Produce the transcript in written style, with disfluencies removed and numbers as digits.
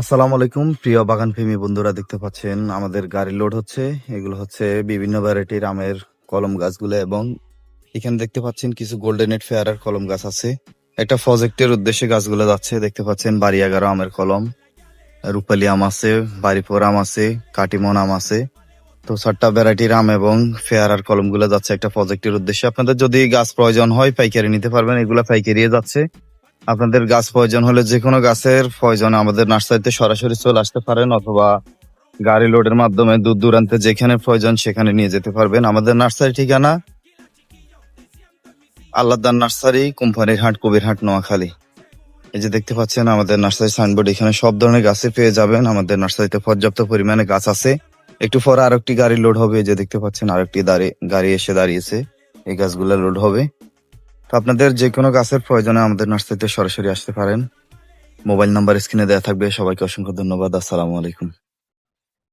আসসালামু আলাইকুম প্রিয় বাগান প্রেমী বন্ধুরা, দেখতে পাচ্ছেন আমাদের গাড়ি লোড হচ্ছে। এগুলো হচ্ছে বিভিন্ন ভ্যারাইটির আমের কলম গাছগুলো, এবং এখানে দেখতে পাচ্ছেন কিছু গোল্ডেনেট ফেয়ারার কলম গাছ আছে। একটা প্রজেক্টের উদ্দেশ্যে গাছগুলো যাচ্ছে। দেখতে পাচ্ছেন বাড়ি 11 আমের কলম, রূপালি আম আছে, বাড়িপুর আম আছে, কাটিমন আম আছে। তো 4টা ভ্যারাইটির আম এবং ফেয়ারার কলমগুলো যাচ্ছে একটা প্রজেক্টের উদ্দেশ্যে। আপনাদের যদি গাছ প্রয়োজন হয় পাইকারি নিতে পারবেন, এগুলা পাইকারি যাচ্ছে। আপনাদের গাছ প্রয়োজন হলে যে কোনো গাছের প্রয়োজন আমাদের নার্সারিতে সরাসরি চলে আসতে পারেন, অথবা গাড়ি লোডের মাধ্যমে দূর দূরান্তে যেখানে প্রয়োজন সেখানে নিয়ে যেতে পারবেন। আমাদের নার্সারি ঠিকানা আল্লাহদার নার্সারি, কোম্পানির হাট, কবিরহাট, নোয়াখালী। এই যে দেখতে পাচ্ছেন আমাদের নার্সারি সাইনবোর্ড, এখানে সব ধরনের গাছে পেয়ে যাবেন। আমাদের নার্সারিতে পর্যাপ্ত পরিমাণে গাছ আছে। একটু পরে আরেকটি গাড়ি লোড হবে। এই যে দেখতে পাচ্ছেন আরেকটি গাড়ি এসে দাঁড়িয়েছে, এই গাছগুলো লোড হবে। তো আপনাদের যে কোনো গাছের প্রয়োজনে আমাদের নার্সারিতে সরাসরি আসতে পারেন। মোবাইল নাম্বার স্ক্রিনে দেওয়া থাকবে। সবাইকে অসংখ্য ধন্যবাদ। আসসালামু আলাইকুম।